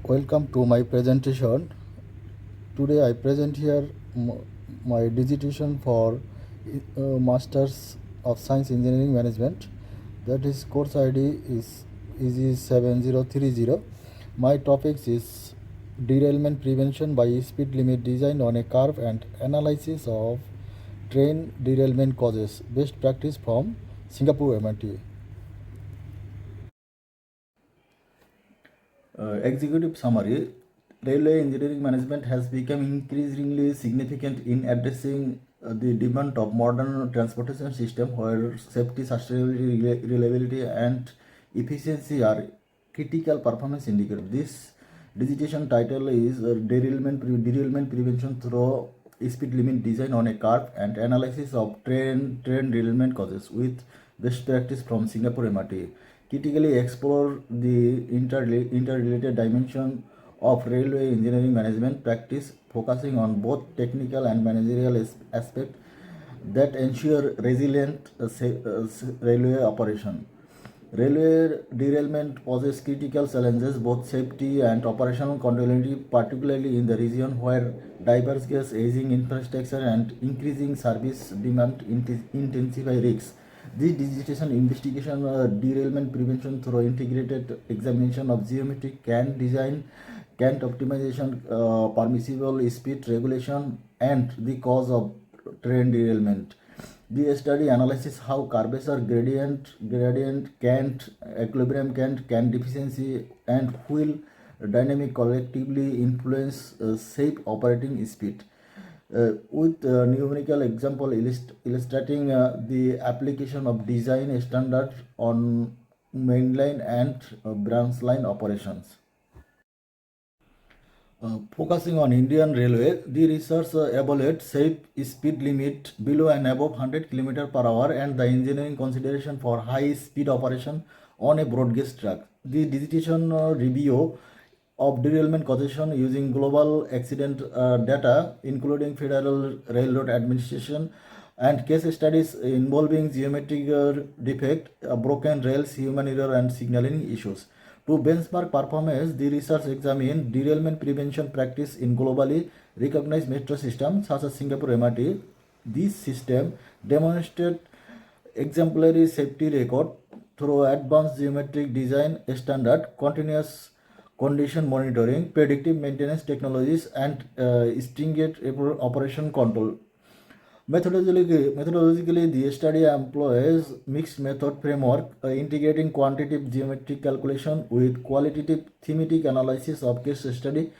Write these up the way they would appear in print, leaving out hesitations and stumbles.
Welcome to my presentation. Today I present here my dissertation for Masters of Science Engineering Management. That is course ID is EG7030. My topics is derailment prevention by speed limit design on a curve and analysis of train derailment causes. Best practice from Singapore MRT. Executive summary. Railway engineering management has become increasingly significant in addressing the demand of modern transportation system where safety, sustainability, reliability and efficiency are critical performance indicators. This dissertation title is derailment prevention through speed limit design on a curve and analysis of train derailment causes with best practice from Singapore MRT. Critically explore the interrelated dimension of railway engineering management practice, focusing on both technical and managerial aspects that ensure resilient railway operation. Railway derailment poses critical challenges, both safety and operational continuity, particularly in the region where diverse gas, aging infrastructure, and increasing service demand intensify risks. This dissertation investigation derailment prevention through integrated examination of geometric can design, can optimization, permissible speed regulation, and the cause of train derailment. The study analyzes how curvature gradient cant, equilibrium cant deficiency, and wheel dynamic collectively influence safe operating speed. With numerical example illustrating the application of design standard on mainline and branch line operations. Focusing on Indian Railway, the research evaluates safe speed limit below and above 100 km per hour and the engineering consideration for high speed operation on a broad gauge track. The dissertation review of derailment causation using global accident data, including Federal Railroad Administration, and case studies involving geometric defect, broken rails, human error, and signaling issues. To benchmark performance, the research examined derailment prevention practice in globally recognized metro systems such as Singapore MRT. This system demonstrated exemplary safety record through advanced geometric design standard, continuous condition monitoring, predictive maintenance technologies, and stringent operation control. Methodologically, the study employs mixed method framework, integrating quantitative geometric calculation with qualitative thematic analysis of case study,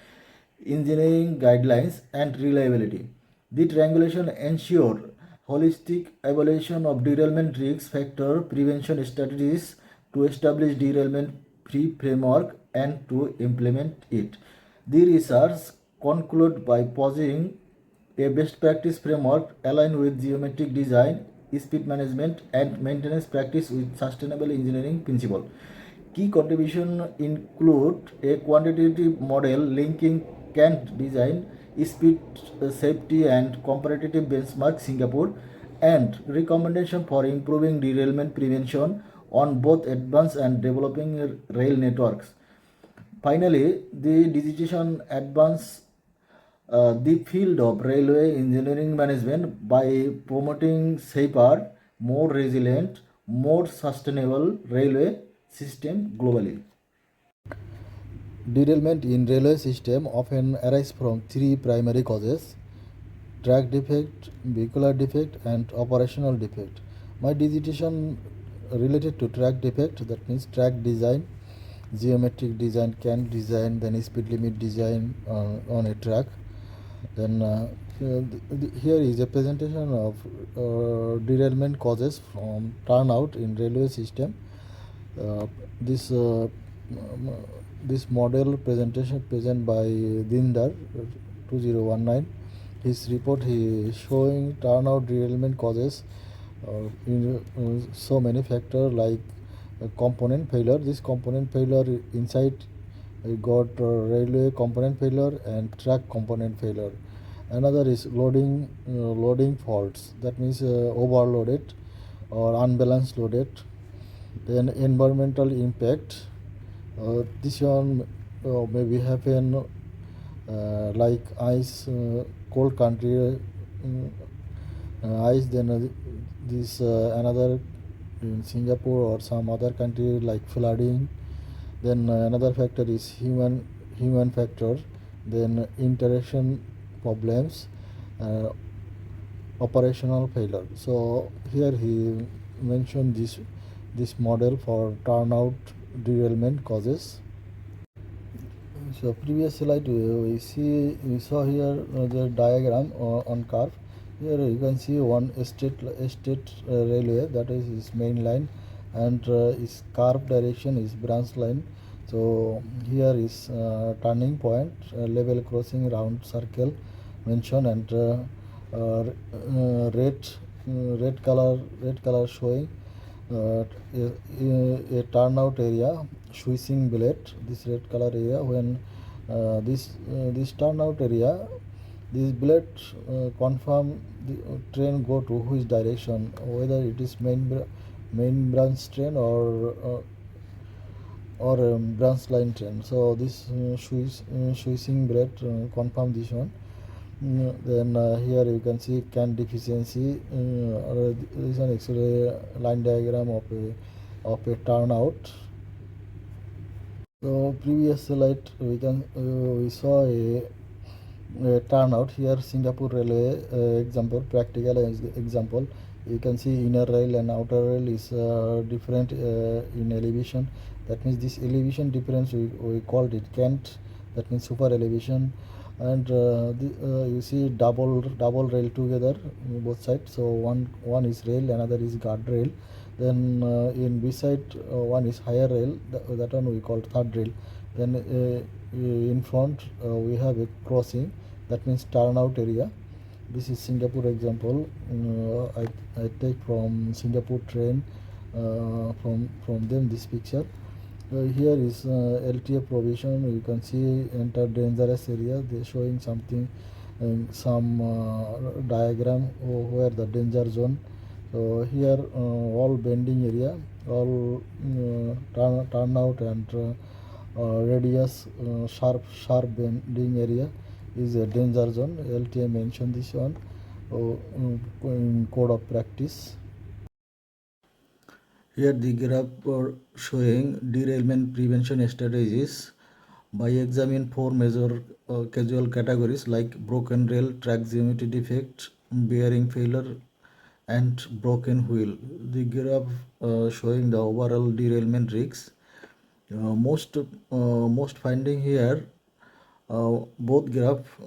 engineering guidelines, and reliability. The triangulation ensured holistic evaluation of derailment risk factor prevention strategies to establish derailment-free framework and to implement it. The research conclude by posing a best practice framework aligned with geometric design, speed management, and maintenance practice with sustainable engineering principle. Key contributions include a quantitative model linking canned design, speed, safety, and comparative benchmark Singapore, and recommendation for improving derailment prevention on both advanced and developing rail networks. Finally, the dissertation advanced the field of railway engineering management by promoting safer, more resilient, more sustainable railway system globally. Derailment in railway system often arise from three primary causes: track defect, vehicular defect, and operational defect. My dissertation related to track defect, that means track design, geometric design, can design, then speed limit design on a track. Then here is a presentation of derailment causes from turnout in railway system. This model presentation present by Dindar 2019. His report he is showing turnout derailment causes in so many factors like component failure. This component failure inside we got railway component failure and track component failure. Another is loading faults, that means overloaded or unbalanced loaded. Then environmental impact, this one maybe happen like ice, cold country, ice, then this another in Singapore or some other country like flooding. Then another factor is human factor. Then interaction problems, uh, operational failure. So here he mentioned this model for turnout derailment causes. So previous slide we saw here the diagram on curve. Here you can see one state railway, that is its main line, and its curve direction is branch line. So here is turning point, level crossing round circle mentioned, and red color showing a turnout area, switching blade, this red color area. When this turnout area, this blade confirm the train go to which direction, whether it is main branch train or branch line train. So this switching blade confirm this one. Then here you can see can deficiency. This is an X-ray line diagram of a turnout. So previous slide we saw a turnout. Here Singapore Railway example, practical example. You can see inner rail and outer rail is different in elevation. That means this elevation difference we called it cant. That means super elevation. And you see double rail together both sides. So one is rail, another is guard rail. Then in beside one is higher rail, that one we call third rail. Then in front we have a crossing, that means turnout area. This is Singapore example. I take from Singapore train, from them this picture. Here is LTA provision. You can see enter dangerous area. They showing something, some diagram where the danger zone. So here all bending area, all turnout and radius, sharp bending area is a danger zone. LTA mentioned this one in code of practice. Here the graph showing derailment prevention strategies by examine four major casual categories like broken rail, track geometry defect, bearing failure, and broken wheel. The graph showing the overall derailment risks. Most finding here, both graph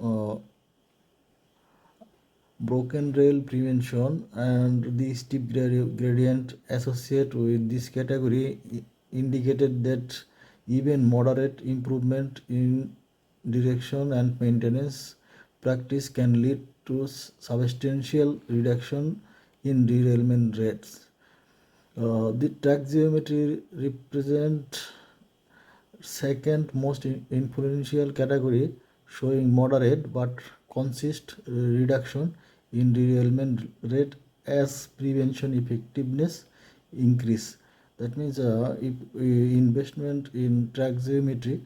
broken rail prevention and the steep gradient associated with this category indicated that even moderate improvement in direction and maintenance practice can lead to substantial reduction in derailment rates. The track geometry represent second most influential category, showing moderate but consist reduction in derailment rate as prevention effectiveness increase. That means if investment in track geometry,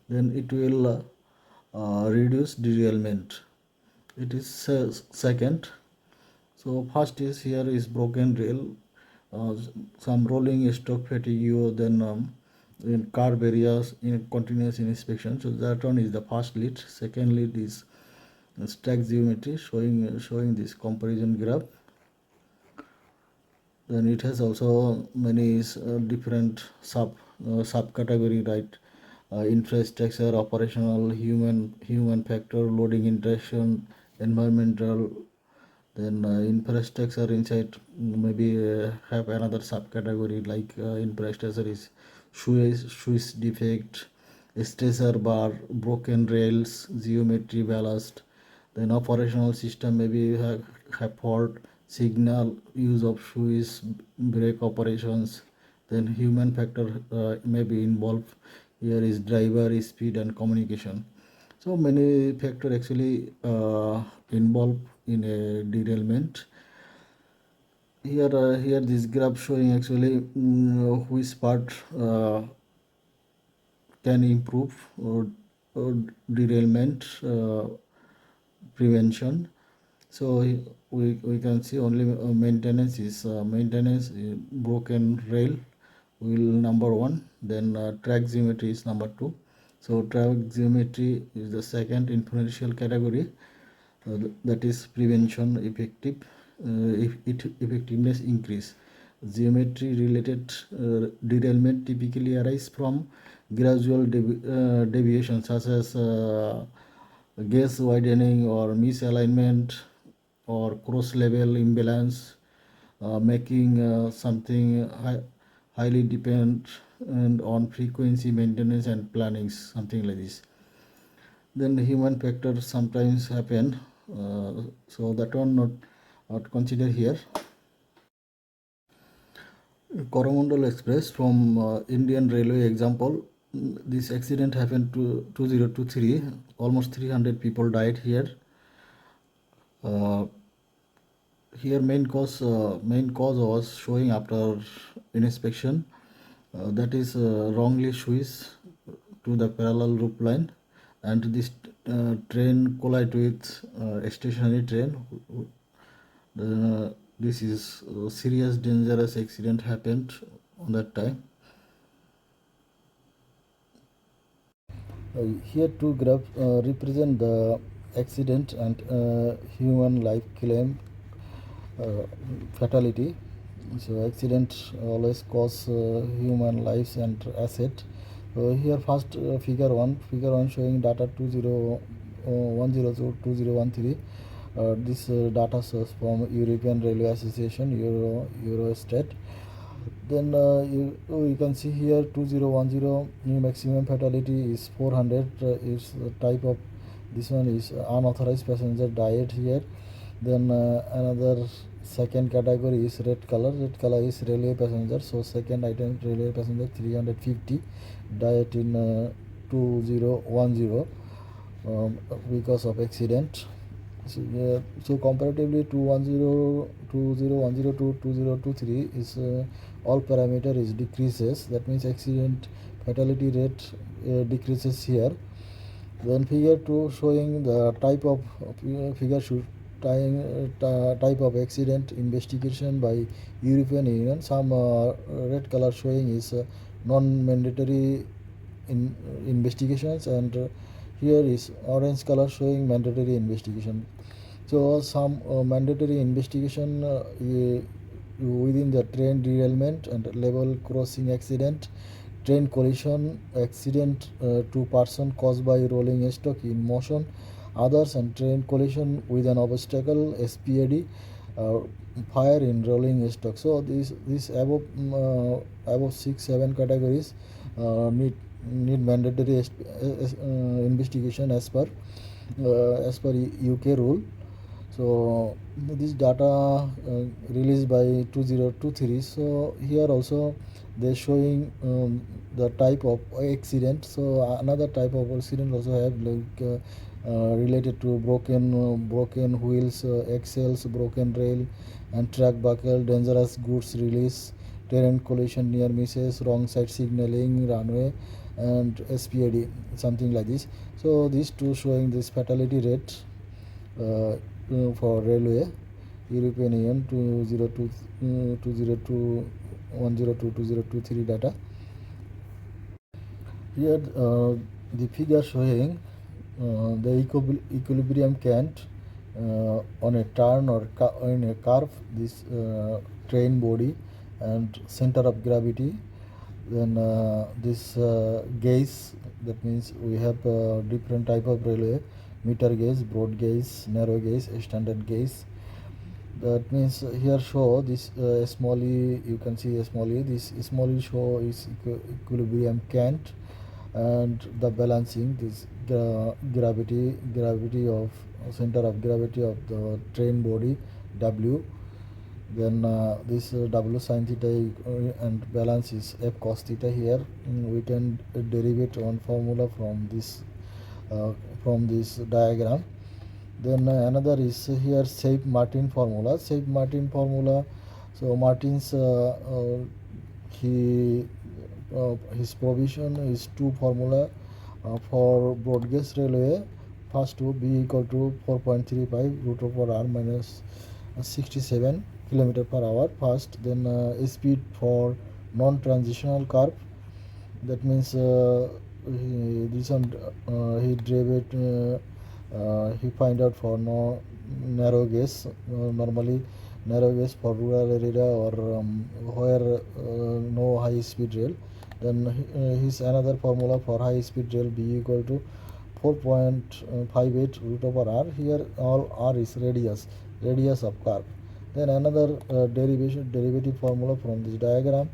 then it will reduce derailment. It is second. So first is here is broken rail, some rolling stock fatigue, then in curve areas in continuous inspection. So that one is the first lead. Second lead is stack geometry, showing this comparison graph. Then it has also many different subcategory, right? Infrastructure, operational, human factor, loading interaction, environmental. Then infrastructure inside maybe have another subcategory like infrastructure is Swiss defect, stressor bar, broken rails, geometry ballast. Then operational system maybe have fault, signal, use of Swiss brake operations. Then human factor may be involved. Here is driver, speed, and communication. So many factors actually involved in a derailment. Here this graph showing actually which part can improve derailment prevention. So we can see only maintenance is broken rail will number one, then track geometry is number two. So track geometry is the second influential category, that is prevention effectiveness increase. Geometry related derailment typically arise from gradual deviation such as gauge widening or misalignment or cross level imbalance, making something highly dependent on frequency maintenance and planning, something like this. Then human factors sometimes happen, so that one not considered here. Coromandel Express from Indian Railway example. This accident happened to 2023. Almost 300 people died here. Here main cause was showing after inspection, that is wrongly switched to the parallel loop line, and this train collide with a stationary train. This is a serious dangerous accident happened on that time. Here two graphs represent the accident and human life claim fatality. So accident always cause human lives and asset. Here first figure one showing data 2010 to 2013. This data source from European Railway Association, Eurostat. Then you can see here 2010 new maximum fatality is 400. Is type of this one is unauthorized passenger died here. Then another second category is red color is railway passenger. So second item railway passenger 350 died in 2010 because of accident. So comparatively 2010 to 2023 is all parameter is decreases. That means accident fatality rate decreases here. Then figure 2 showing the type of type of accident investigation by European Union. Some red color showing is non-mandatory investigations, and here is orange color showing mandatory investigation. So some mandatory investigation within the train derailment and level crossing accident, train collision accident to person caused by rolling stock in motion, others, and train collision with an obstacle, SPAD, fire in rolling stock. So these above 6-7 categories need mandatory investigation as per UK rule. So this data released by 2023. So here also they're showing the type of accident. So another type of accident also have like related to broken wheels, axles, broken rail, and track buckle, dangerous goods release, train collision near misses, wrong side signaling, runway, and SPAD, something like this. So these two showing this fatality rate for railway European Union 2023 data. Here the figure showing the equilibrium cant on a turn or in a curve, this train body and center of gravity. Then this gauge, that means we have different type of railway: meter gauge, broad gauge, narrow gauge, standard gauge. That means here show this small e, you can see small e. This small e show is equilibrium cant, and the balancing this gravity of center of gravity of the train body, W. Then this W sin theta and balance is F cos theta. Here we can derive one formula from this diagram. Then another is here shape Martin formula. So Martin's he his provision is two formula for broad gauge railway. First to B equal to 4.35 root over R minus 67 kilometer per hour first, then speed for non-transitional curve. That means he drove it. He find out for no narrow gauge. Normally, narrow gauge for rural area or where no high speed rail. Then his another formula for high speed rail B equal to 4.58 root over R. Here all R is radius of curve. Then another derivative formula from this diagram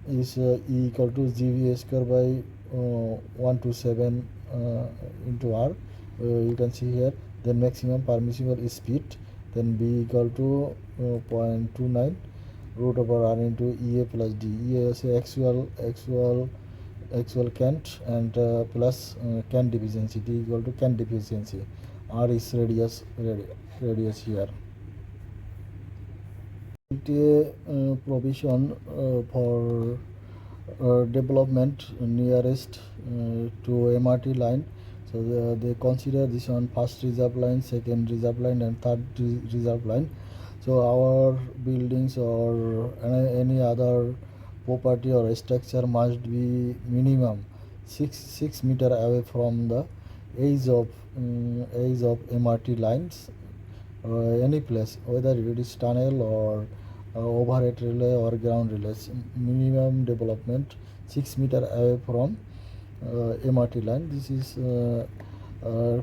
is E equal to GV square by 127 into R. You can see here. Then maximum permissible speed. Then B equal to 0.29 root over R into EA plus D. EA is actual Kant and plus Kant deficiency. D equal to Kant deficiency. R is radius here. Provision for development nearest to MRT line. So they consider this one first reserve line, second reserve line, and third reserve line. So our buildings or any other property or structure must be minimum 6 meter away from the edge of MRT lines. Any place, whether it is tunnel or overhead relay or ground relays, minimum development 6 meter away from MRT line. This is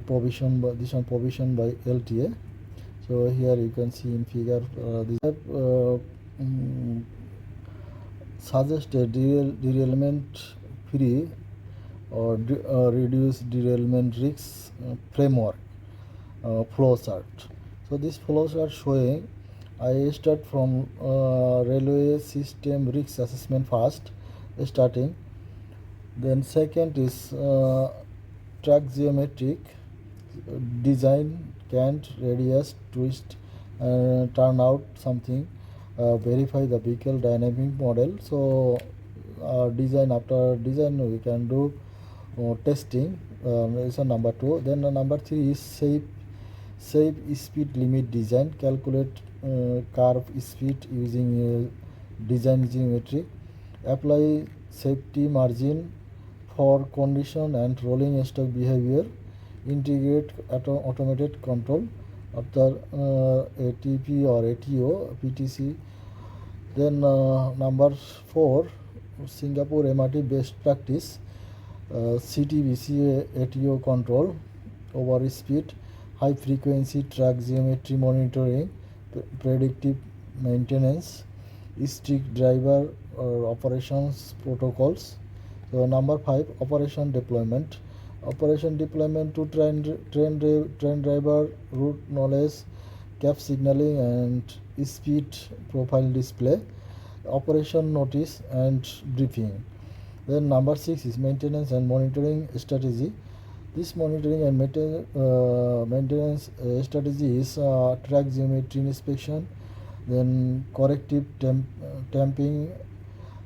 provision by LTA. So here you can see in figure this suggested derailment free or reduce derailment risks framework flow chart. So this flow chart showing I start from railway system risk assessment first, starting. Then second is track geometric design, cant, radius, twist, turn out something. Verify the vehicle dynamic model. So after design we can do testing. Is number 2. Then number 3 is safe speed limit design. Calculate curve speed using design geometry. Apply safety margin for condition and rolling stock behavior. Integrate automated control after ATP or ATO PTC. Then number 4, Singapore MRT best practice. CTBC ATO control over speed, high frequency track geometry monitoring, predictive maintenance, strict driver operations protocols. So number 5, operation deployment to train driver, route knowledge, cap signaling, and speed profile display, operation notice and briefing. Then number 6 is maintenance and monitoring strategy. This monitoring and maintenance strategy is track geometry inspection, then corrective tamping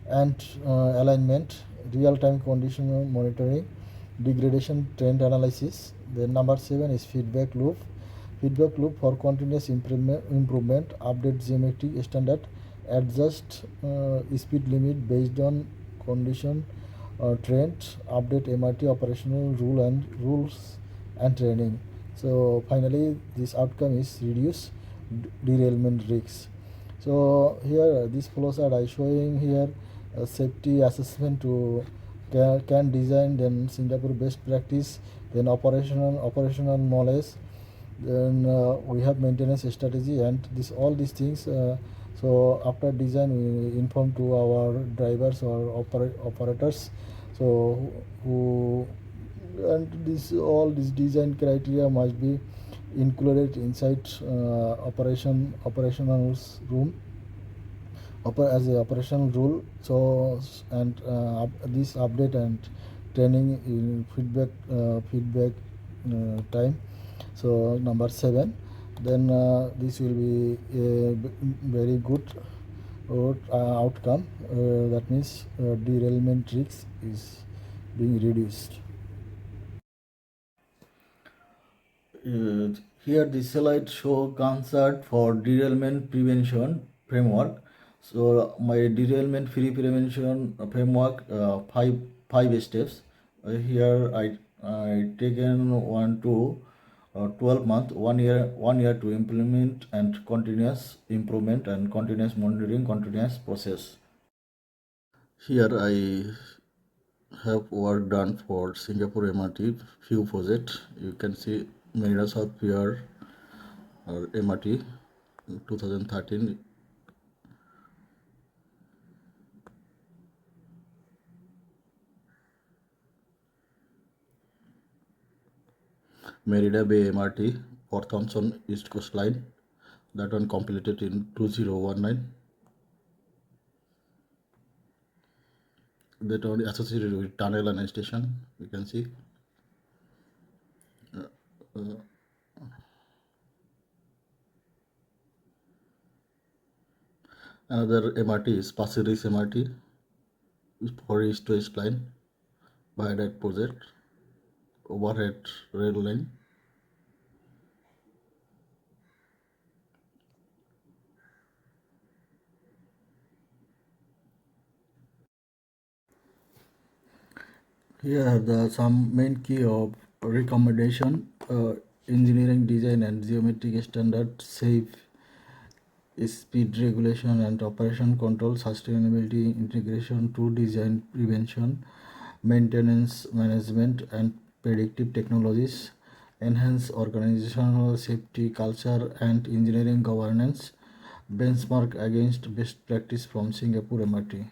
and alignment, real-time condition monitoring, degradation trend analysis. Then number 7 is feedback loop for continuous improvement, update geometry standard, adjust speed limit based on condition trend, update MRT operational rules and training. So finally this outcome is reduce derailment risks. So here this flow chart I showing here safety assessment to can design, then Singapore best practice, then operational knowledge, then we have maintenance strategy, and all these things. So after design we inform to our drivers or operators. So who and all these design criteria must be included inside operational room as a operational rule. So and this update and training in feedback time. So number 7, then this will be very good or outcome. That means derailment risk is being reduced. Uh, Here the slide show concept for derailment prevention framework. So my derailment free prevention framework, five steps. Here I taken 12 month, 1 year to implement and continuous improvement and continuous monitoring, continuous process. Here I have work done for Singapore MRT few project. You can see Marina South Pier or MRT 2013. Merida Bay MRT, Northampton East Coast Line. That one completed in 2019. That one associated with tunnel and station. You can see. Another MRT is Pasir Ris MRT for East West Line. Viaduct project, overhead rail line. Here are the some main key of recommendation. Engineering design and geometric standard, safe speed regulation and operation control, sustainability integration to design prevention, maintenance management and predictive technologies, enhance organizational safety culture and engineering governance, benchmark against best practice from Singapore MRT.